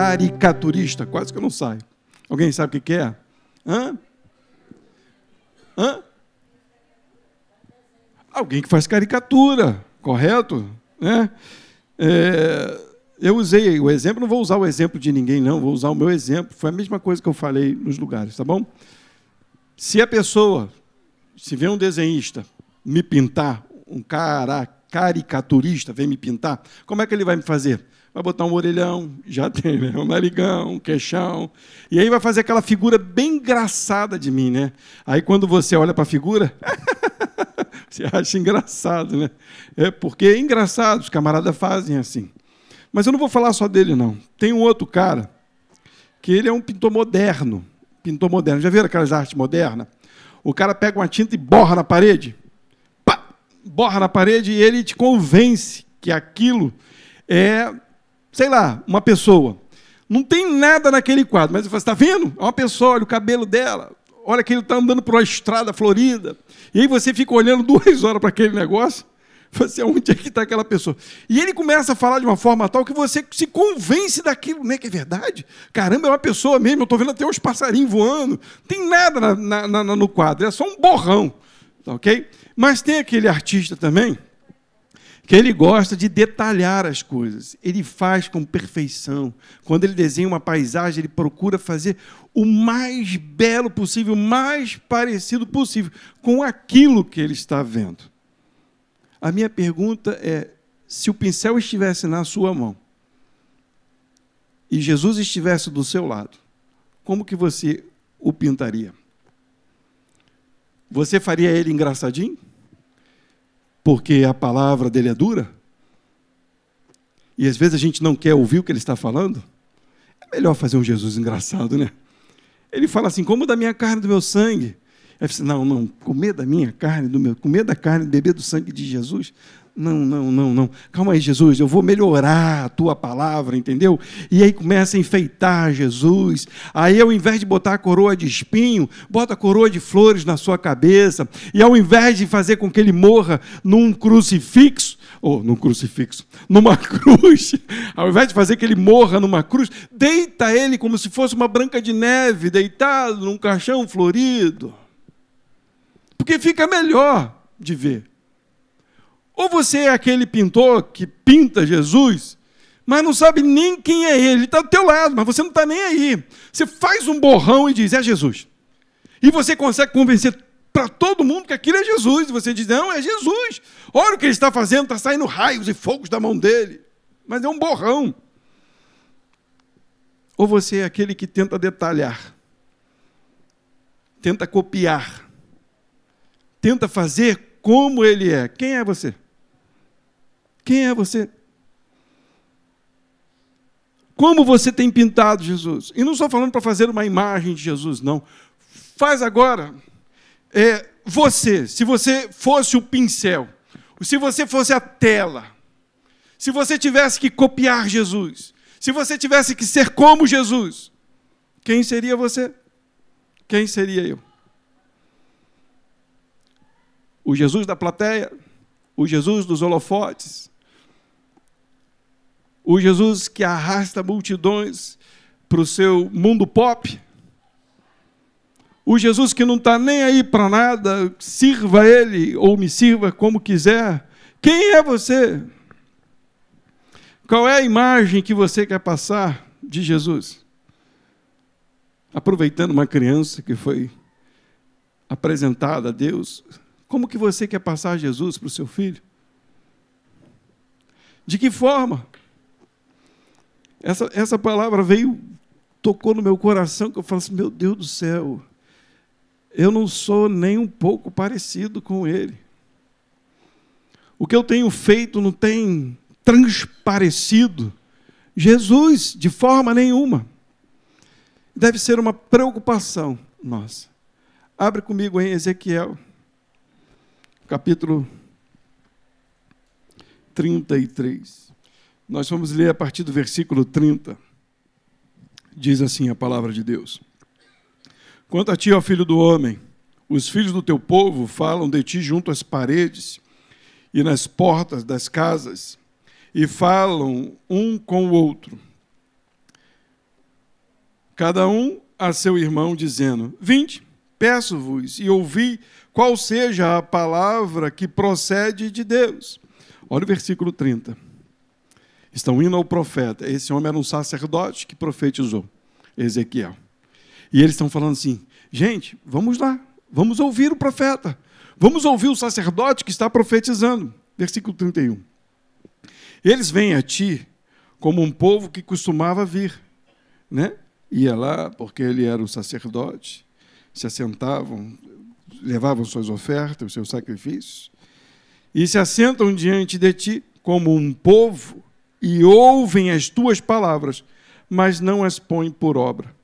caricaturista, quase que eu não saio. Alguém sabe o que é? Hã? Alguém que faz caricatura, correto? Né? Eu usei o exemplo, não vou usar o exemplo de ninguém, não, vou usar o meu exemplo. Foi a mesma coisa que eu falei nos lugares, tá bom? Se a pessoa, se vê um desenhista me pintar, um caricaturista vem me pintar, como é que ele vai me fazer? Vai botar um orelhão, já tem, né? Um narigão, um queixão, e aí vai fazer aquela figura bem engraçada de mim, né? Aí quando você olha para a figura, você acha engraçado, né? Porque é engraçado, os camaradas fazem assim. Mas eu não vou falar só dele, não. Tem um outro cara, que ele é um pintor moderno. Pintor moderno. Já viram aquelas artes modernas? O cara pega uma tinta e borra na parede. Pá! Borra na parede e ele te convence que aquilo é, sei lá, uma pessoa. Não tem nada naquele quadro, mas você está vendo? É uma pessoa, olha o cabelo dela. Olha que ele está andando por uma estrada florida. E aí você fica olhando 2 horas para aquele negócio. Você, onde é que está aquela pessoa? E ele começa a falar de uma forma tal que você se convence daquilo, né? Que é verdade. Caramba, é uma pessoa mesmo, eu estou vendo até uns passarinhos voando. Não tem nada no quadro, é só um borrão. Tá, ok? Mas tem aquele artista também que ele gosta de detalhar as coisas. Ele faz com perfeição. Quando ele desenha uma paisagem, ele procura fazer o mais belo possível, o mais parecido possível com aquilo que ele está vendo. A minha pergunta é, se o pincel estivesse na sua mão e Jesus estivesse do seu lado, como que você o pintaria? Você faria ele engraçadinho? Porque a palavra dele é dura? E às vezes a gente não quer ouvir o que ele está falando? É melhor fazer um Jesus engraçado, né? Ele fala assim, como da minha carne e do meu sangue. Aí você, não, comer da minha carne, comer da carne e beber do sangue de Jesus? Não. Calma aí, Jesus, eu vou melhorar a tua palavra, entendeu? E aí começa a enfeitar Jesus. Aí, ao invés de botar a coroa de espinho, bota a coroa de flores na sua cabeça. E ao invés de fazer com que ele morra numa cruz, ao invés de fazer que ele morra numa cruz, deita ele como se fosse uma Branca de Neve, deitado num caixão florido. Porque fica melhor de ver. Ou você é aquele pintor que pinta Jesus, mas não sabe nem quem é ele. Ele está do teu lado, mas você não está nem aí. Você faz um borrão e diz, é Jesus. E você consegue convencer para todo mundo que aquilo é Jesus. E você diz, não, é Jesus. Olha o que ele está fazendo, está saindo raios e fogos da mão dele. Mas é um borrão. Ou você é aquele que tenta detalhar, tenta copiar, tenta fazer como ele é. Quem é você? Quem é você? Como você tem pintado Jesus? E não estou falando para fazer uma imagem de Jesus, não. Faz agora. Você, se você fosse o pincel, se você fosse a tela, se você tivesse que copiar Jesus, se você tivesse que ser como Jesus, quem seria você? Quem seria eu? O Jesus da plateia? O Jesus dos holofotes? O Jesus que arrasta multidões para o seu mundo pop? O Jesus que não está nem aí para nada, sirva ele ou me sirva como quiser. Quem é você? Qual é a imagem que você quer passar de Jesus? Aproveitando uma criança que foi apresentada a Deus, como que você quer passar Jesus para o seu filho? De que forma? Essa palavra tocou no meu coração, que eu falo assim, meu Deus do céu, eu não sou nem um pouco parecido com ele. O que eu tenho feito não tem transparecido Jesus de forma nenhuma. Deve ser uma preocupação nossa. Abre comigo em Ezequiel, capítulo 33. Nós vamos ler a partir do versículo 30. Diz assim a palavra de Deus. Quanto a ti, ó filho do homem, os filhos do teu povo falam de ti junto às paredes e nas portas das casas, e falam um com o outro. cada um a seu irmão, dizendo: vinde, peço-vos e ouvi qual seja a palavra que procede de Deus. Olha o versículo 30. Estão indo ao profeta. Esse homem era um sacerdote que profetizou, Ezequiel. E eles estão falando assim: gente, vamos lá, vamos ouvir o profeta, vamos ouvir o sacerdote que está profetizando. Versículo 31. Eles vêm a ti como um povo que costumava vir, né? Ia lá porque ele era o sacerdote, se assentavam, levavam suas ofertas, os seus sacrifícios, e se assentam diante de ti como um povo e ouvem as tuas palavras, mas não as põem por obra.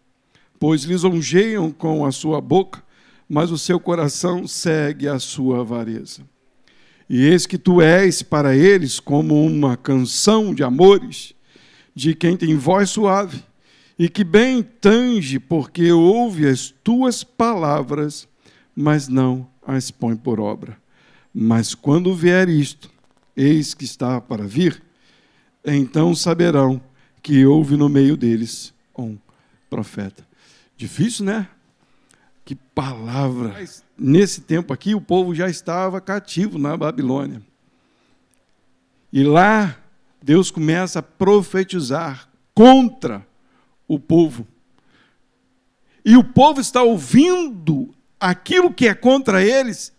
Pois lisonjeiam com a sua boca, mas o seu coração segue a sua avareza. E eis que tu és para eles como uma canção de amores, de quem tem voz suave, e que bem tange, porque ouve as tuas palavras, mas não as põe por obra. Mas quando vier isto, eis que está para vir, então saberão que houve no meio deles um profeta. Difícil, né? Que palavra! Nesse tempo aqui, o povo já estava cativo na Babilônia. E lá, Deus começa a profetizar contra o povo. E o povo está ouvindo aquilo que é contra eles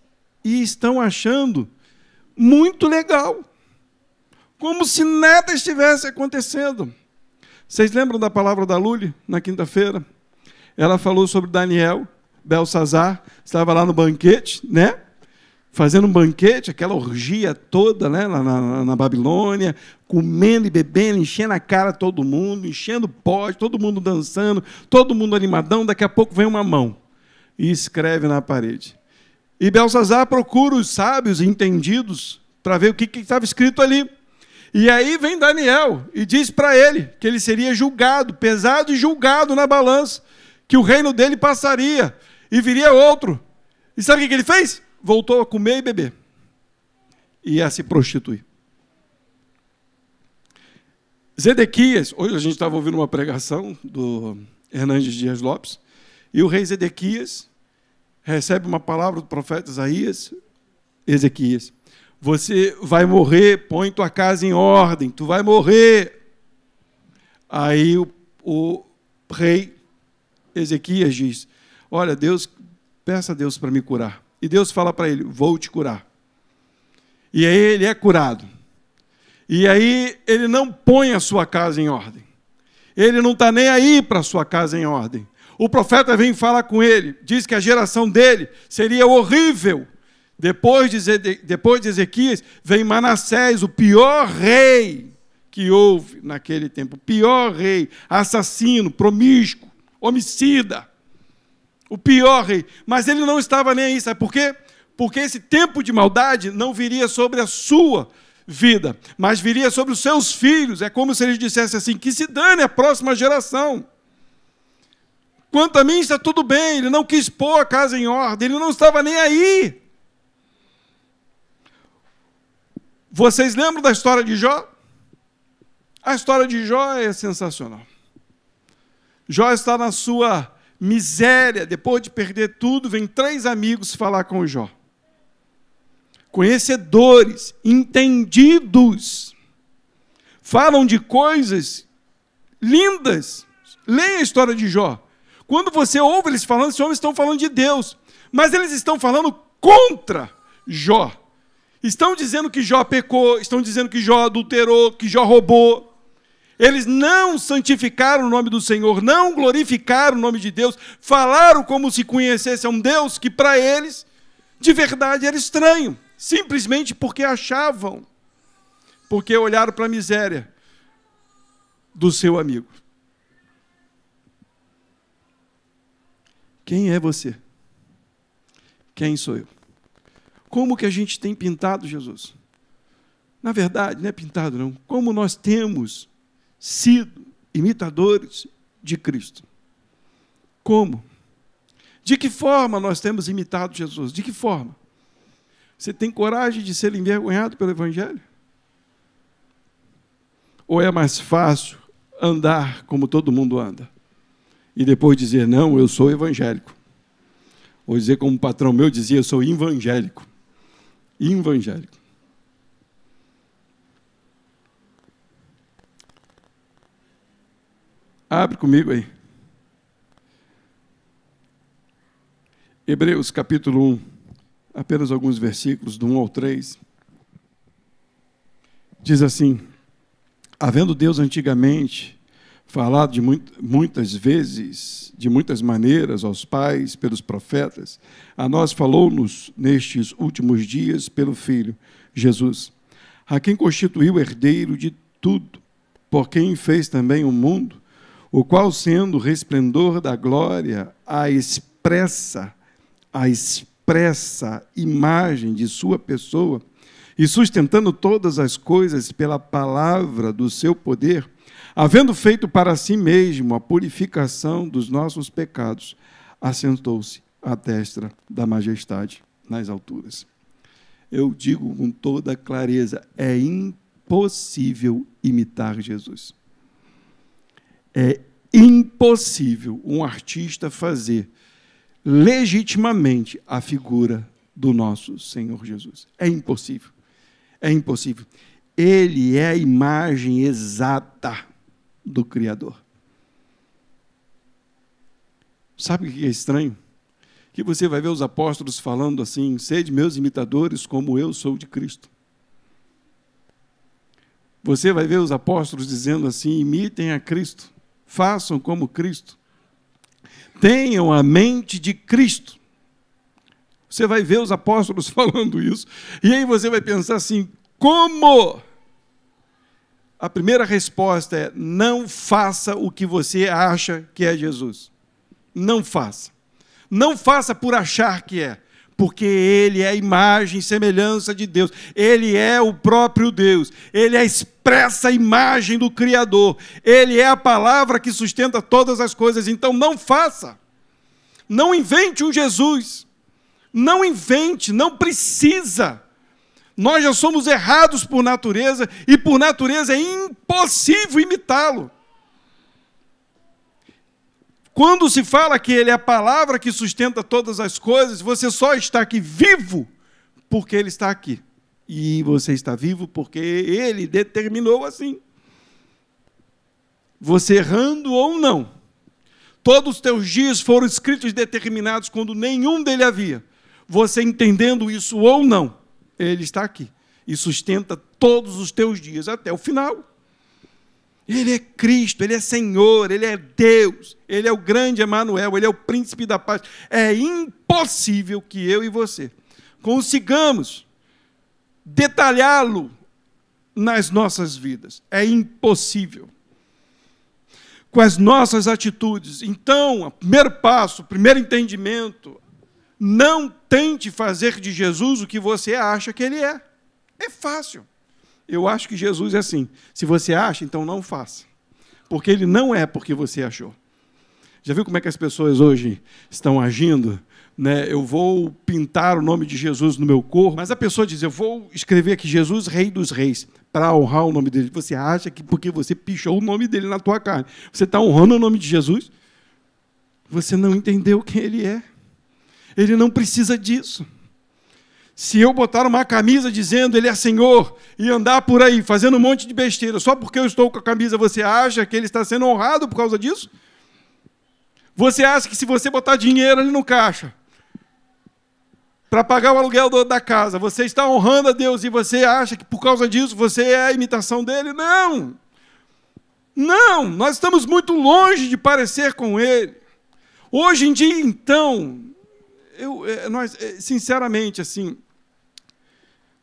e estão achando muito legal. Como se nada estivesse acontecendo. Vocês lembram da palavra da Lully, na quinta-feira? Ela falou sobre Daniel, Belsazar, estava lá no banquete, né? Fazendo um banquete, aquela orgia toda, né? Lá na Babilônia, comendo e bebendo, enchendo a cara todo mundo, enchendo pote, todo mundo dançando, todo mundo animadão. Daqui a pouco vem uma mão e escreve na parede. E Belsazar procura os sábios e entendidos para ver o que estava escrito ali. E aí vem Daniel e diz para ele que ele seria julgado, pesado e julgado na balança, que o reino dele passaria e viria outro. E sabe o que ele fez? Voltou a comer e beber. E a se prostituir. Zedequias, hoje a gente estava ouvindo uma pregação do Hernandes Dias Lopes, e o rei Zedequias recebe uma palavra do profeta Isaías: Ezequias, você vai morrer, põe tua casa em ordem, tu vai morrer. Aí o rei Ezequias diz: olha, Deus, peça a Deus para me curar. E Deus fala para ele: vou te curar. E aí ele é curado. E aí ele não põe a sua casa em ordem. Ele não está nem aí para a sua casa em ordem. O profeta vem falar com ele, diz que a geração dele seria horrível. Depois de Ezequias, vem Manassés, o pior rei que houve naquele tempo. O pior rei, assassino, promíscuo, homicida. O pior rei. Mas ele não estava nem aí, sabe por quê? Porque esse tempo de maldade não viria sobre a sua vida, mas viria sobre os seus filhos. É como se ele dissesse assim: que se dane a próxima geração. Quanto a mim está tudo bem. Ele não quis pôr a casa em ordem, ele não estava nem aí. Vocês lembram da história de Jó? A história de Jó é sensacional. Jó está na sua miséria, depois de perder tudo, vem 3 amigos falar com Jó. Conhecedores, entendidos, falam de coisas lindas. Leia a história de Jó. Quando você ouve eles falando, esses homens estão falando de Deus, mas eles estão falando contra Jó. Estão dizendo que Jó pecou, estão dizendo que Jó adulterou, que Jó roubou. Eles não santificaram o nome do Senhor, não glorificaram o nome de Deus, falaram como se conhecesse a um Deus que para eles, de verdade, era estranho. Simplesmente porque achavam, porque olharam para a miséria do seu amigo. Quem é você? Quem sou eu? Como que a gente tem pintado Jesus? Na verdade, não é pintado não. Como nós temos sido imitadores de Cristo. Como? De que forma nós temos imitado Jesus? De que forma? Você tem coragem de ser envergonhado pelo Evangelho? Ou é mais fácil andar como todo mundo anda? e depois dizer, não, eu sou evangélico. Ou dizer, como um patrão meu dizia, eu sou evangélico. Evangélico. Abre comigo aí. Hebreus capítulo 1, apenas alguns versículos, do 1 ao 3. Diz assim, havendo Deus antigamente falado de muitas vezes, de muitas maneiras aos pais, pelos profetas, a nós falou-nos nestes últimos dias pelo Filho, Jesus, a quem constituiu herdeiro de tudo, por quem fez também o mundo, o qual, sendo o resplendor da glória, a expressa imagem de sua pessoa, e sustentando todas as coisas pela palavra do seu poder, havendo feito para si mesmo a purificação dos nossos pecados, assentou-se à destra da majestade nas alturas. Eu digo com toda clareza, é impossível imitar Jesus. É impossível um artista fazer legitimamente a figura do nosso Senhor Jesus. É impossível. É impossível. Ele é a imagem exata do Criador. Sabe o que é estranho? Que você vai ver os apóstolos falando assim, sede meus imitadores como eu sou de Cristo. Você vai ver os apóstolos dizendo assim, imitem a Cristo, façam como Cristo. Tenham a mente de Cristo. Você vai ver os apóstolos falando isso, e aí você vai pensar assim, como? A primeira resposta é, não faça o que você acha que é Jesus. Não faça. Não faça por achar que é, porque Ele é a imagem e semelhança de Deus. Ele é o próprio Deus. Ele é a expressa imagem do Criador. Ele é a palavra que sustenta todas as coisas. Então não faça. Não invente um Jesus. Não invente, não precisa. Nós já somos errados por natureza e por natureza é impossível imitá-lo. Quando se fala que Ele é a palavra que sustenta todas as coisas, você só está aqui vivo porque Ele está aqui. E você está vivo porque Ele determinou assim. Você errando ou não, todos os teus dias foram escritos e determinados quando nenhum dele havia. Você entendendo isso ou não, Ele está aqui e sustenta todos os teus dias até o final. Ele é Cristo, Ele é Senhor, Ele é Deus, Ele é o grande Emanuel, Ele é o príncipe da paz. É impossível que eu e você consigamos detalhá-lo nas nossas vidas. É impossível. Com as nossas atitudes. Então, o primeiro passo, o primeiro entendimento, não tente fazer de Jesus o que você acha que Ele é. É fácil. Eu acho que Jesus é assim. Se você acha, então não faça. Porque Ele não é porque você achou. Já viu como é que as pessoas hoje estão agindo? Né? Eu vou pintar o nome de Jesus no meu corpo, mas a pessoa diz, eu vou escrever aqui Jesus, Rei dos Reis, para honrar o nome dele. Você acha que porque você pichou o nome dele na tua carne, você está honrando o nome de Jesus? Você não entendeu quem Ele é. Ele não precisa disso. Se eu botar uma camisa dizendo Ele é Senhor e andar por aí fazendo um monte de besteira, só porque eu estou com a camisa, você acha que Ele está sendo honrado por causa disso? Você acha que se você botar dinheiro ali no caixa para pagar o aluguel da casa, você está honrando a Deus e você acha que por causa disso você é a imitação dEle? Não! Não! Nós estamos muito longe de parecer com Ele. Hoje em dia, então, nós, sinceramente, assim,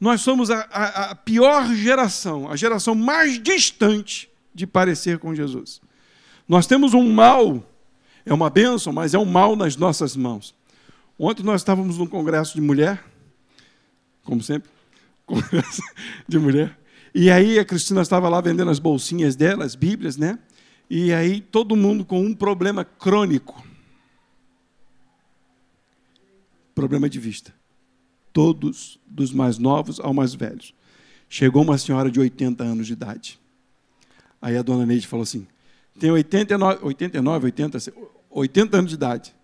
nós somos a pior geração, a geração mais distante de parecer com Jesus. Nós temos um mal, é uma bênção, mas é um mal nas nossas mãos. Ontem nós estávamos num congresso de mulher, como sempre, congresso de mulher, e aí a Cristina estava lá vendendo as bolsinhas dela, as Bíblias, né? E aí todo mundo com um problema crônico. Problema de vista. Todos, dos mais novos ao mais velhos. Chegou uma senhora de 80 anos de idade. Aí a dona Neide falou assim, tem 80, 80 anos de idade.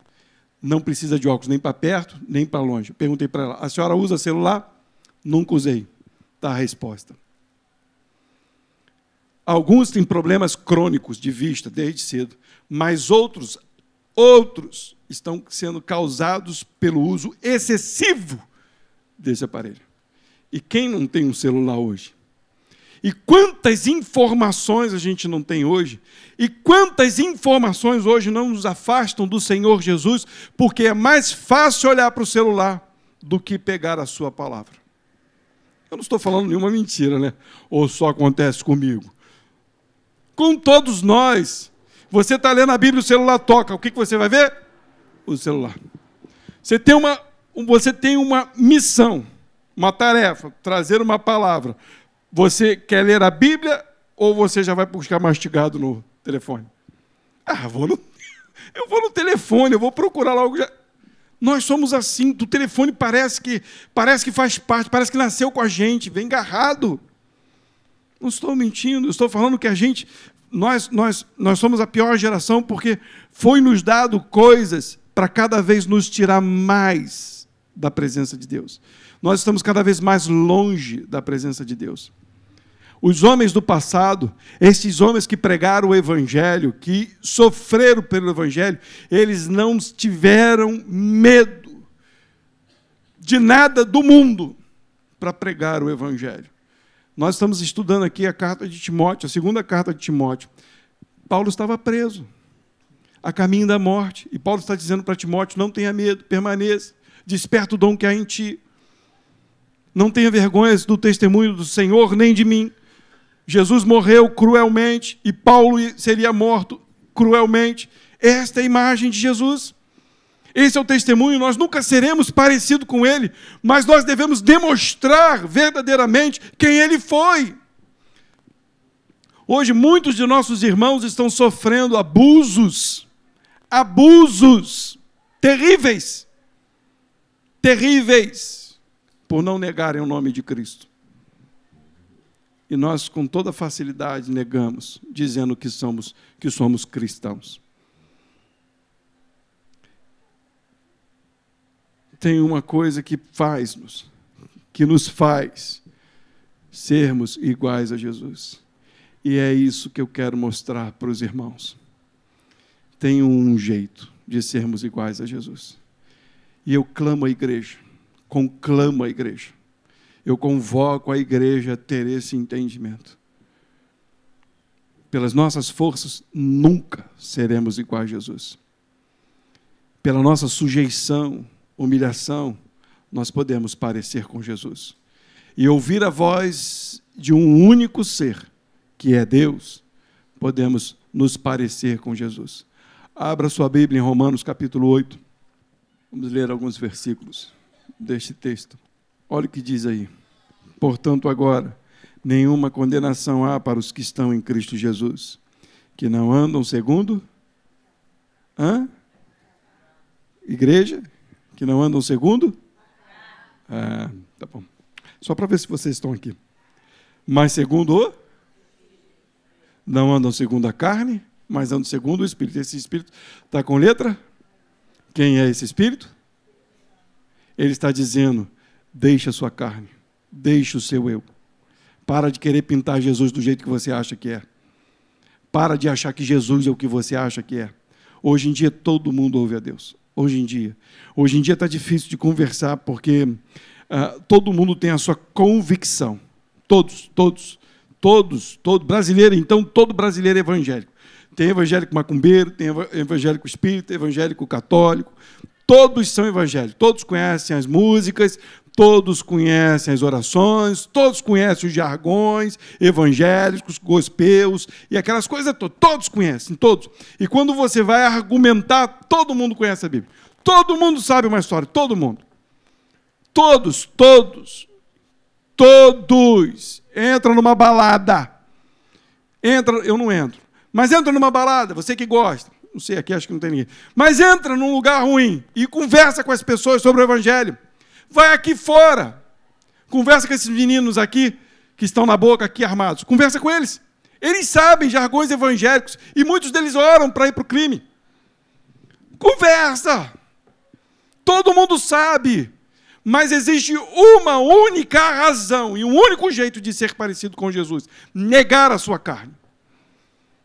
Não precisa de óculos nem para perto, nem para longe. Eu perguntei para ela, a senhora usa celular? Nunca usei. Está a resposta. Alguns têm problemas crônicos de vista desde cedo, mas outros estão sendo causados pelo uso excessivo desse aparelho. E quem não tem um celular hoje? E quantas informações a gente não tem hoje? E quantas informações hoje não nos afastam do Senhor Jesus, porque é mais fácil olhar para o celular do que pegar a sua palavra. Eu não estou falando nenhuma mentira, né? Ou só acontece comigo. Com todos nós. Você está lendo a Bíblia, o celular toca. O que você vai ver? O celular. Você tem uma missão, uma tarefa, trazer uma palavra. Você quer ler a Bíblia ou você já vai buscar mastigado no telefone? Eu vou no telefone, eu vou procurar logo. Nós somos assim, do telefone parece que faz parte, parece que nasceu com a gente, vem agarrado. Não estou mentindo, estou falando que nós somos a pior geração porque foi nos dado coisas para cada vez nos tirar mais da presença de Deus. Nós estamos cada vez mais longe da presença de Deus. Os homens do passado, esses homens que pregaram o Evangelho, que sofreram pelo Evangelho, eles não tiveram medo de nada do mundo para pregar o Evangelho. Nós estamos estudando aqui a carta de Timóteo, a segunda carta de Timóteo. Paulo estava preso, a caminho da morte. E Paulo está dizendo para Timóteo, não tenha medo, permaneça, desperta o dom que há em ti. Não tenha vergonha do testemunho do Senhor, nem de mim. Jesus morreu cruelmente e Paulo seria morto cruelmente. Esta é a imagem de Jesus. Esse é o testemunho. Nós nunca seremos parecidos com ele, mas nós devemos demonstrar verdadeiramente quem ele foi. Hoje, muitos de nossos irmãos estão sofrendo abusos terríveis, por não negarem o nome de Cristo. E nós, com toda facilidade, negamos, dizendo que somos cristãos. Tem uma coisa que nos faz sermos iguais a Jesus. E é isso que eu quero mostrar para os irmãos. Tem um jeito de sermos iguais a Jesus. E eu clamo a igreja, conclamo a igreja. Eu convoco a igreja a ter esse entendimento. Pelas nossas forças, nunca seremos iguais a Jesus. Pela nossa sujeição, humilhação, nós podemos parecer com Jesus. E ouvir a voz de um único ser, que é Deus, podemos nos parecer com Jesus. Abra sua Bíblia em Romanos capítulo 8. Vamos ler alguns versículos deste texto. Olha o que diz aí. Portanto, agora, nenhuma condenação há para os que estão em Cristo Jesus, que não andam segundo... Igreja? Que não andam segundo? Tá bom. Só para ver se vocês estão aqui. Mas segundo não andam segundo a carne, mas andam segundo o Espírito. Esse Espírito está com letra? Quem é esse Espírito? Ele está dizendo, deixa a sua carne, deixa o seu eu. Para de querer pintar Jesus do jeito que você acha que é. Para de achar que Jesus é o que você acha que é. Hoje em dia todo mundo ouve a Deus. Hoje em dia está difícil de conversar porque todo mundo tem a sua convicção. Todos. Brasileiro, então, todo brasileiro é evangélico. Tem evangélico macumbeiro, tem evangélico espírita, evangélico católico. Todos são evangélicos. Todos conhecem as músicas, todos conhecem as orações, todos conhecem os jargões evangélicos, gospeus e aquelas coisas todas. Todos conhecem, todos. E quando você vai argumentar, todo mundo conhece a Bíblia. Todo mundo sabe uma história, todo mundo. Todos. Entra numa balada. Eu não entro. Mas entra numa balada, você que gosta. Não sei, aqui acho que não tem ninguém. Mas entra num lugar ruim e conversa com as pessoas sobre o Evangelho. Vai aqui fora. Conversa com esses meninos aqui, que estão na boca aqui armados. Conversa com eles. Eles sabem jargões evangélicos e muitos deles oram para ir para o crime. Conversa. Todo mundo sabe. Mas existe uma única razão e um único jeito de ser parecido com Jesus: negar a sua carne.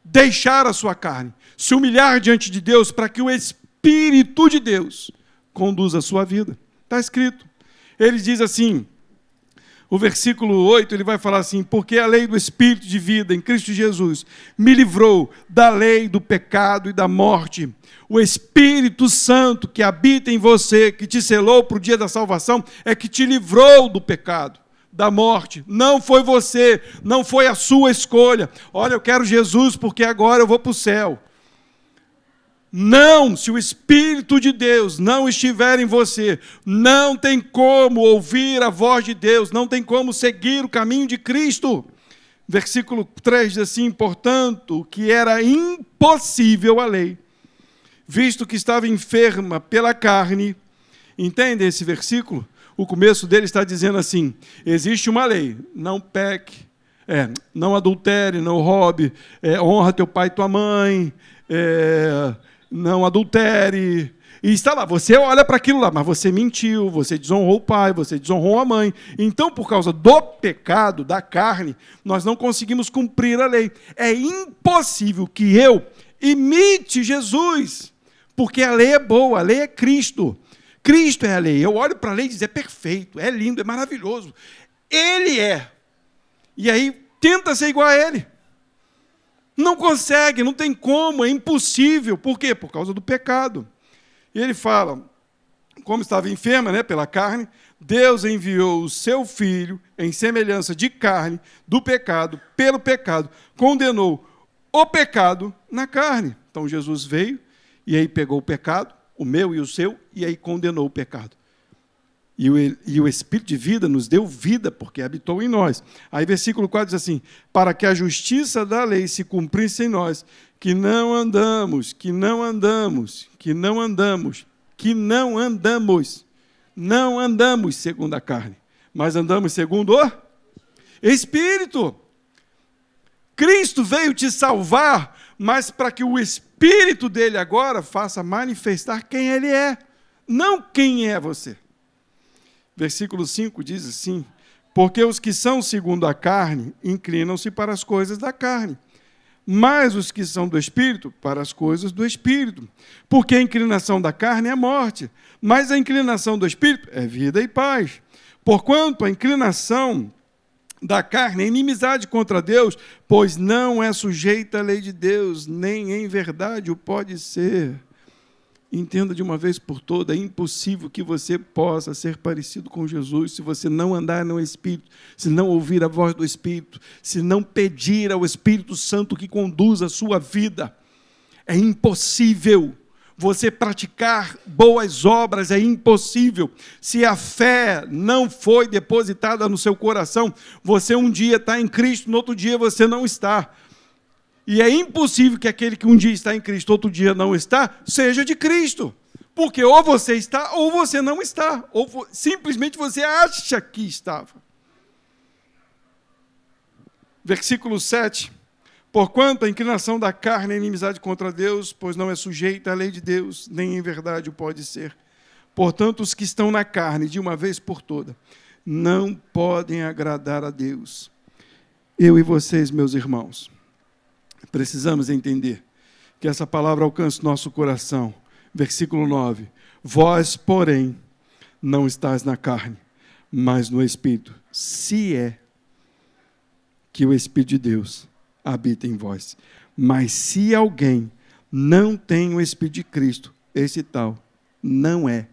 Deixar a sua carne. Se humilhar diante de Deus para que o Espírito de Deus conduza a sua vida. Está escrito. Ele diz assim, o versículo 8, ele vai falar assim: porque a lei do Espírito de vida em Cristo Jesus me livrou da lei do pecado e da morte. O Espírito Santo que habita em você, que te selou para o dia da salvação, é que te livrou do pecado, da morte. Não foi você, não foi a sua escolha. Olha, eu quero Jesus porque agora eu vou para o céu. Não, se o Espírito de Deus não estiver em você, não tem como ouvir a voz de Deus, não tem como seguir o caminho de Cristo. Versículo 3 diz assim: portanto, que era impossível a lei, visto que estava enferma pela carne. Entende esse versículo? O começo dele está dizendo assim: existe uma lei, não peque, não adultere, não roube, honra teu pai e tua mãe, não adultere. E está lá, você olha para aquilo lá, mas você mentiu, você desonrou o pai, você desonrou a mãe. Então, por causa do pecado, da carne, nós não conseguimos cumprir a lei. É impossível que eu imite Jesus, porque a lei é boa, a lei é Cristo. Cristo é a lei. Eu olho para a lei e digo: é perfeito, é lindo, é maravilhoso. Ele é. E aí, tenta ser igual a ele. Não consegue, não tem como, é impossível. Por quê? Por causa do pecado. E ele fala, como estava enferma, pela carne, Deus enviou o seu Filho em semelhança de carne, do pecado, pelo pecado, condenou o pecado na carne. Então Jesus veio e aí pegou o pecado, o meu e o seu, e aí condenou o pecado. E o Espírito de vida nos deu vida, porque habitou em nós. Aí versículo 4 diz assim: para que a justiça da lei se cumprisse em nós, que não andamos segundo a carne, mas andamos segundo o Espírito. Cristo veio te salvar, mas para que o Espírito dele agora faça manifestar quem ele é, não quem é você. Versículo 5 diz assim: porque os que são segundo a carne inclinam-se para as coisas da carne, mas os que são do Espírito, para as coisas do Espírito. Porque a inclinação da carne é morte, mas a inclinação do Espírito é vida e paz. Porquanto a inclinação da carne é inimizade contra Deus, pois não é sujeita à lei de Deus, nem em verdade o pode ser. Entenda de uma vez por todas, é impossível que você possa ser parecido com Jesus se você não andar no Espírito, se não ouvir a voz do Espírito, se não pedir ao Espírito Santo que conduza a sua vida. É impossível você praticar boas obras, é impossível. Se a fé não foi depositada no seu coração, você um dia está em Cristo, no outro dia você não está. E é impossível que aquele que um dia está em Cristo, outro dia não está, seja de Cristo. Porque ou você está, ou você não está. Ou simplesmente você acha que estava. Versículo 7. Porquanto a inclinação da carne é inimizade contra Deus, pois não é sujeita à lei de Deus, nem em verdade o pode ser. Portanto, os que estão na carne, de uma vez por toda, não podem agradar a Deus. Eu e vocês, meus irmãos, precisamos entender que essa palavra alcance nosso coração. Versículo 9. Vós, porém, não estáis na carne, mas no Espírito, se é que o Espírito de Deus habita em vós. Mas se alguém não tem o Espírito de Cristo, esse tal não é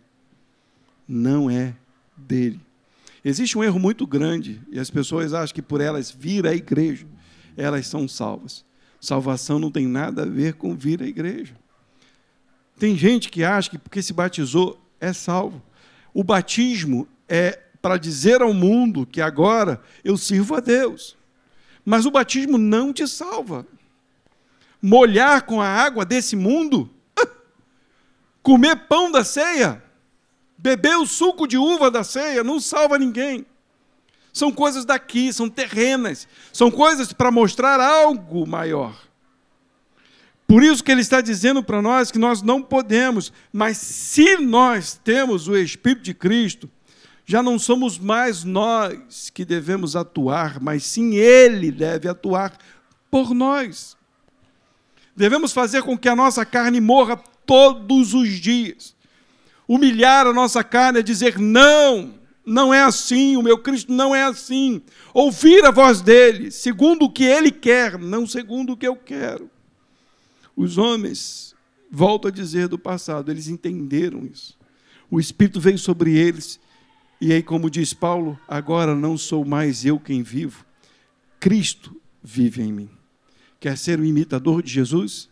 dele. Existe um erro muito grande, e as pessoas acham que por elas vir à igreja, elas são salvas. Salvação não tem nada a ver com vir à igreja. Tem gente que acha que porque se batizou é salvo. O batismo é para dizer ao mundo que agora eu sirvo a Deus. Mas o batismo não te salva. Molhar com a água desse mundo, comer pão da ceia, beber o suco de uva da ceia, não salva ninguém. São coisas daqui, são terrenas, são coisas para mostrar algo maior. Por isso que ele está dizendo para nós que nós não podemos, mas se nós temos o Espírito de Cristo, já não somos mais nós que devemos atuar, mas sim Ele deve atuar por nós. Devemos fazer com que a nossa carne morra todos os dias. Humilhar a nossa carne é dizer, não, não é assim, o meu Cristo não é assim. Ouvir a voz dele, segundo o que ele quer, não segundo o que eu quero. Os homens, volto a dizer do passado, eles entenderam isso. O Espírito veio sobre eles, e aí, como diz Paulo, agora não sou mais eu quem vivo, Cristo vive em mim. Quer ser um imitador de Jesus?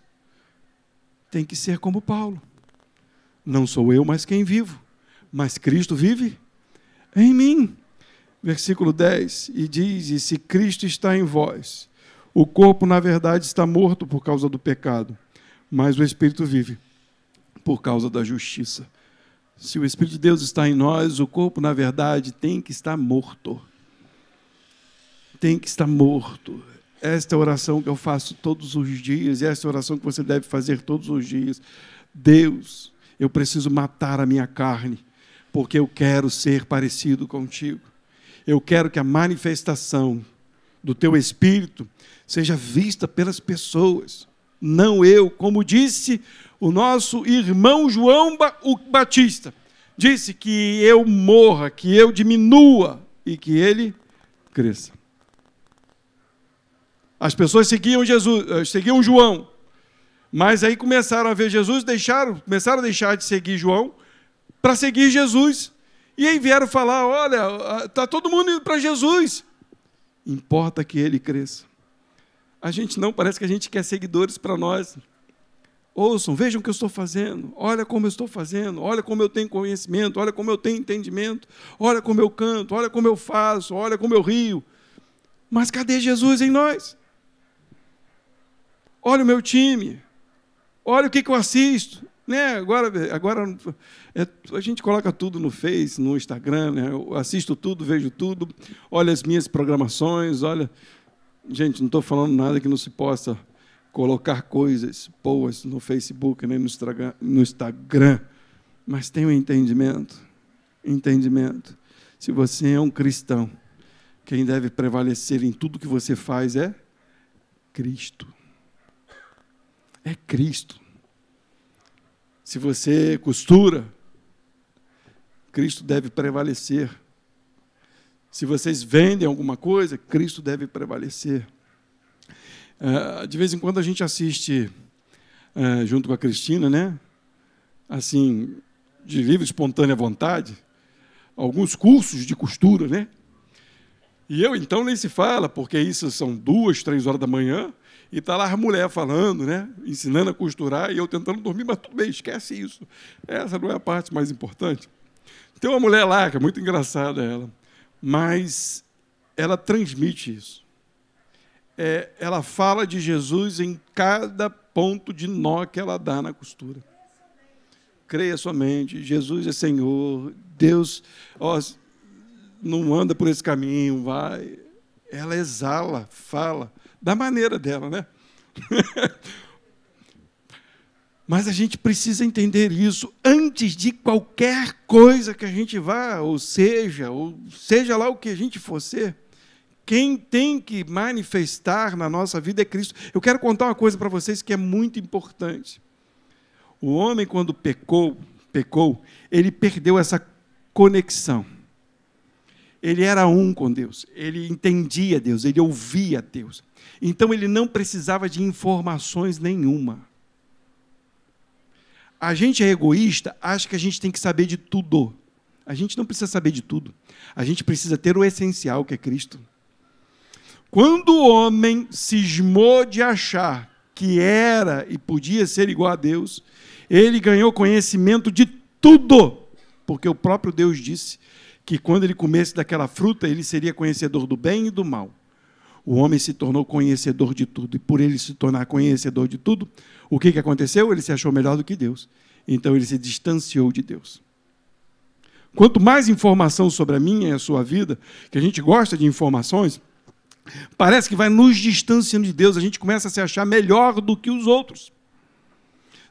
Tem que ser como Paulo. Não sou eu mais quem vivo, mas Cristo vive em mim. Versículo 10, e diz, e se Cristo está em vós, o corpo, na verdade, está morto por causa do pecado, mas o Espírito vive por causa da justiça. Se o Espírito de Deus está em nós, o corpo, na verdade, tem que estar morto. Tem que estar morto. Esta é a oração que eu faço todos os dias, e esta é a oração que você deve fazer todos os dias. Deus, eu preciso matar a minha carne, porque eu quero ser parecido contigo. Eu quero que a manifestação do teu Espírito seja vista pelas pessoas, não eu. Como disse o nosso irmão João Batista, disse que eu morra, que eu diminua e que ele cresça. As pessoas seguiam Jesus, seguiam João, mas aí começaram a ver Jesus, começaram a deixar de seguir João para seguir Jesus. E aí vieram falar, olha, está todo mundo indo para Jesus. Importa que ele cresça. A gente não, parece que a gente quer seguidores para nós. Ouçam, vejam o que eu estou fazendo, olha como eu estou fazendo, olha como eu tenho conhecimento, olha como eu tenho entendimento, olha como eu canto, olha como eu faço, olha como eu rio. Mas cadê Jesus em nós? Olha o meu time, olha o que eu assisto. Né? Agora a gente coloca tudo no Face, no Instagram, né? Eu assisto tudo, vejo tudo, olha as minhas programações, olha... Gente, não estou falando nada que não se possa colocar coisas boas no Facebook, nem no Instagram, mas tenha um entendimento. Se você é um cristão, quem deve prevalecer em tudo que você faz é Cristo. É Cristo. Se você costura, Cristo deve prevalecer. Se vocês vendem alguma coisa, Cristo deve prevalecer. De vez em quando a gente assiste, junto com a Cristina, né? Assim, de livre e espontânea vontade, alguns cursos de costura, né? E eu, então, nem se fala, porque isso são 2, 3 horas da manhã, e está lá a mulher falando, né? Ensinando a costurar, e eu tentando dormir, mas tudo bem, esquece isso. Essa não é a parte mais importante. Tem uma mulher lá, que é muito engraçada ela, mas ela transmite isso. Ela fala de Jesus em cada ponto de nó que ela dá na costura. Creia somente, Jesus é Senhor, Deus não anda por esse caminho, vai. Ela exala, fala, da maneira dela, né? Mas a gente precisa entender isso antes de qualquer coisa que a gente vá, ou seja lá o que a gente for ser. Quem tem que manifestar na nossa vida é Cristo. Eu quero contar uma coisa para vocês que é muito importante. O homem, quando pecou, ele perdeu essa conexão. Ele era um com Deus, ele entendia Deus, ele ouvia Deus. Então, ele não precisava de informações nenhuma. A gente é egoísta, acha que a gente tem que saber de tudo. A gente não precisa saber de tudo. A gente precisa ter o essencial, que é Cristo. Quando o homem cismou de achar que era e podia ser igual a Deus, ele ganhou conhecimento de tudo, porque o próprio Deus disse que quando ele comesse daquela fruta, ele seria conhecedor do bem e do mal. O homem se tornou conhecedor de tudo, e por ele se tornar conhecedor de tudo, o que aconteceu? Ele se achou melhor do que Deus. Então ele se distanciou de Deus. Quanto mais informação sobre a minha e a sua vida, que a gente gosta de informações, parece que vai nos distanciando de Deus, a gente começa a se achar melhor do que os outros.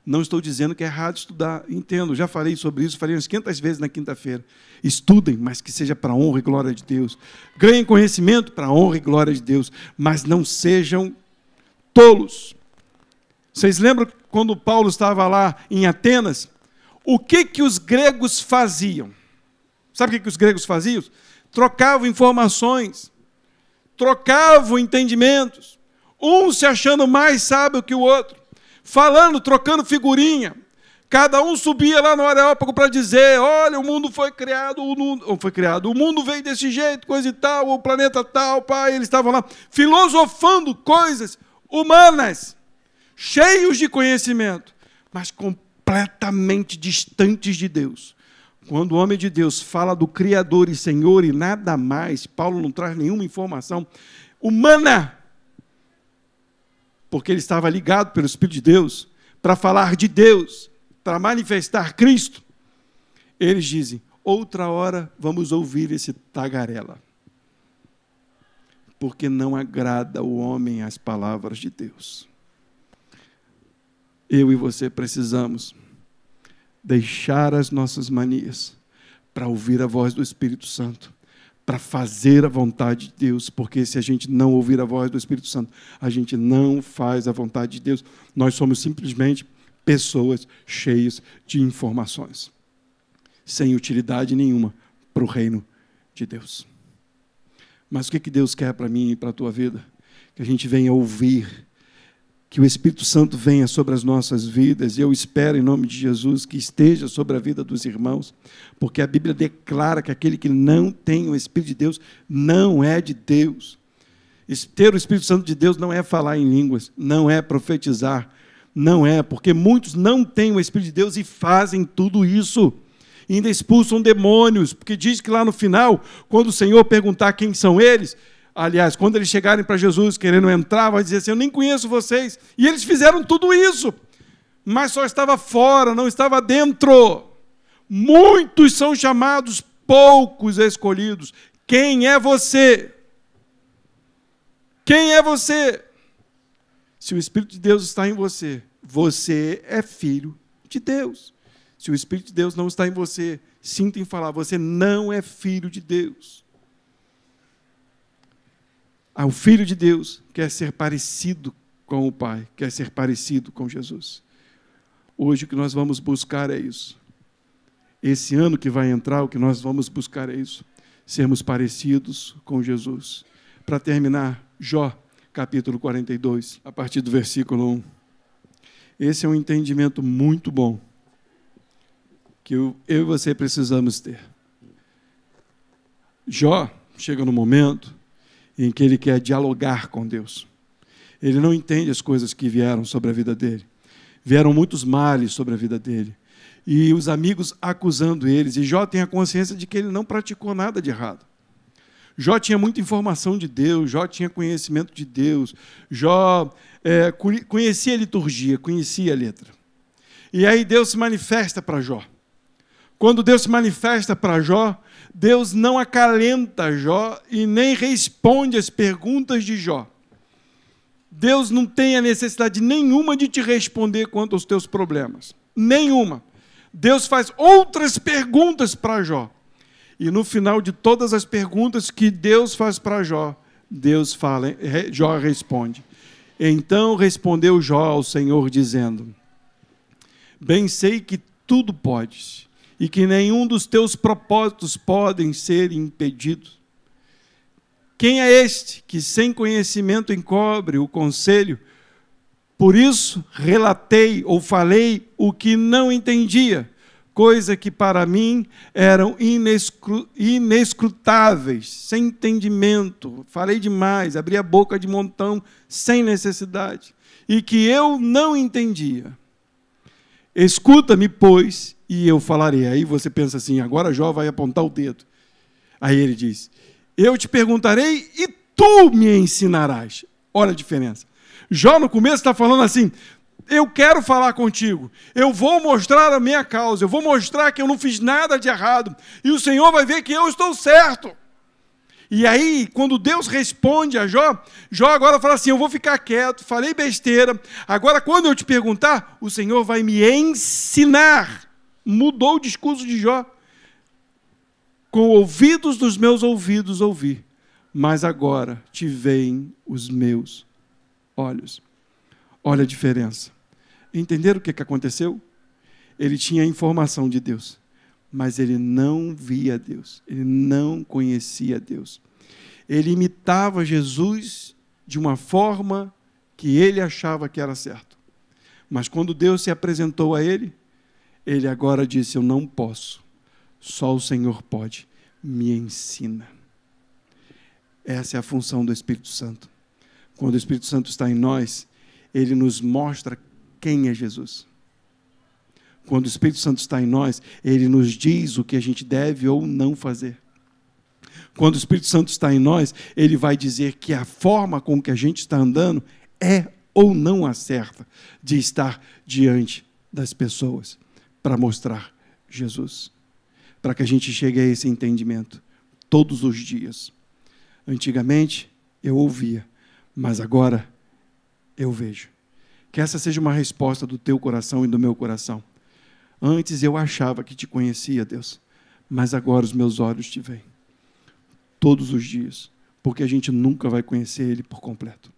Não estou dizendo que é errado estudar, entendo, já falei sobre isso, falei umas 500 vezes na quinta-feira. Estudem, mas que seja para a honra e glória de Deus. Ganhem conhecimento para a honra e glória de Deus, mas não sejam tolos. Vocês lembram quando Paulo estava lá em Atenas? O que os gregos faziam? Sabe o que os gregos faziam? Trocavam informações, trocavam entendimentos, um se achando mais sábio que o outro, falando, trocando figurinha. Cada um subia lá no Areópago para dizer, olha, o mundo foi criado, o mundo veio desse jeito, coisa e tal, o planeta tal, pai, eles estavam lá filosofando coisas humanas, cheios de conhecimento, mas completamente distantes de Deus. Quando o homem de Deus fala do Criador e Senhor e nada mais, Paulo não traz nenhuma informação humana, porque ele estava ligado pelo Espírito de Deus, para falar de Deus, para manifestar Cristo. Eles dizem, outra hora vamos ouvir esse tagarela, porque não agrada ao homem as palavras de Deus. Eu e você precisamos deixar as nossas manias para ouvir a voz do Espírito Santo, para fazer a vontade de Deus, porque se a gente não ouvir a voz do Espírito Santo, a gente não faz a vontade de Deus. Nós somos simplesmente pessoas cheias de informações, sem utilidade nenhuma para o reino de Deus. Mas o que Deus quer para mim e para a tua vida? Que a gente venha ouvir, que o Espírito Santo venha sobre as nossas vidas, e eu espero, em nome de Jesus, que esteja sobre a vida dos irmãos, porque a Bíblia declara que aquele que não tem o Espírito de Deus não é de Deus. Ter o Espírito Santo de Deus não é falar em línguas, não é profetizar, não é, porque muitos não têm o Espírito de Deus e fazem tudo isso, e ainda expulsam demônios, porque diz que lá no final, quando o Senhor perguntar quem são eles, aliás, quando eles chegarem para Jesus querendo entrar, vai dizer assim, eu nem conheço vocês. E eles fizeram tudo isso, mas só estava fora, não estava dentro. Muitos são chamados, poucos escolhidos. Quem é você? Quem é você? Se o Espírito de Deus está em você, você é filho de Deus. Se o Espírito de Deus não está em você, sinta em falar, você não é filho de Deus. O Filho de Deus quer ser parecido com o Pai, quer ser parecido com Jesus. Hoje o que nós vamos buscar é isso. Esse ano que vai entrar, o que nós vamos buscar é isso. Sermos parecidos com Jesus. Para terminar, Jó, capítulo 42, a partir do versículo 1. Esse é um entendimento muito bom, que eu e você precisamos ter. Jó chega no momento em que ele quer dialogar com Deus. Ele não entende as coisas que vieram sobre a vida dele. Vieram muitos males sobre a vida dele. E os amigos acusando eles. E Jó tem a consciência de que ele não praticou nada de errado. Jó tinha muita informação de Deus, Jó tinha conhecimento de Deus, Jó conhecia a liturgia, conhecia a letra. E aí Deus se manifesta para Jó. Quando Deus se manifesta para Jó, Deus não acalenta Jó e nem responde às perguntas de Jó. Deus não tem a necessidade nenhuma de te responder quanto aos teus problemas. Nenhuma. Deus faz outras perguntas para Jó. E no final de todas as perguntas que Deus faz para Jó, Deus fala, Jó responde. Então respondeu Jó ao Senhor, dizendo, bem sei que tudo podes, e que nenhum dos teus propósitos podem ser impedidos. Quem é este que sem conhecimento encobre o conselho? Por isso relatei ou falei o que não entendia, coisa que para mim eram inescrutáveis, sem entendimento. Falei demais, abri a boca de montão sem necessidade, e que eu não entendia. Escuta-me, pois, e eu falarei. Aí você pensa assim, agora Jó vai apontar o dedo. Aí ele diz, eu te perguntarei e tu me ensinarás. Olha a diferença. Jó no começo está falando assim, eu quero falar contigo, eu vou mostrar a minha causa, eu vou mostrar que eu não fiz nada de errado, e o Senhor vai ver que eu estou certo. E aí, quando Deus responde a Jó, Jó agora fala assim, eu vou ficar quieto, falei besteira, agora quando eu te perguntar, o Senhor vai me ensinar. Mudou o discurso de Jó. Com ouvidos dos meus ouvidos ouvi, mas agora te veem os meus olhos. Olha a diferença. Entenderam o que aconteceu? Ele tinha a informação de Deus, mas ele não via Deus, ele não conhecia Deus. Ele imitava Jesus de uma forma que ele achava que era certo. Mas quando Deus se apresentou a ele, ele agora disse, eu não posso, só o Senhor pode, me ensina. Essa é a função do Espírito Santo. Quando o Espírito Santo está em nós, ele nos mostra quem é Jesus. Quando o Espírito Santo está em nós, ele nos diz o que a gente deve ou não fazer. Quando o Espírito Santo está em nós, ele vai dizer que a forma com que a gente está andando é ou não a certa de estar diante das pessoas para mostrar Jesus. Para que a gente chegue a esse entendimento todos os dias. Antigamente, eu ouvia, mas agora eu vejo. Que essa seja uma resposta do teu coração e do meu coração. Antes eu achava que te conhecia, Deus, mas agora os meus olhos te veem. Todos os dias, porque a gente nunca vai conhecer Ele por completo.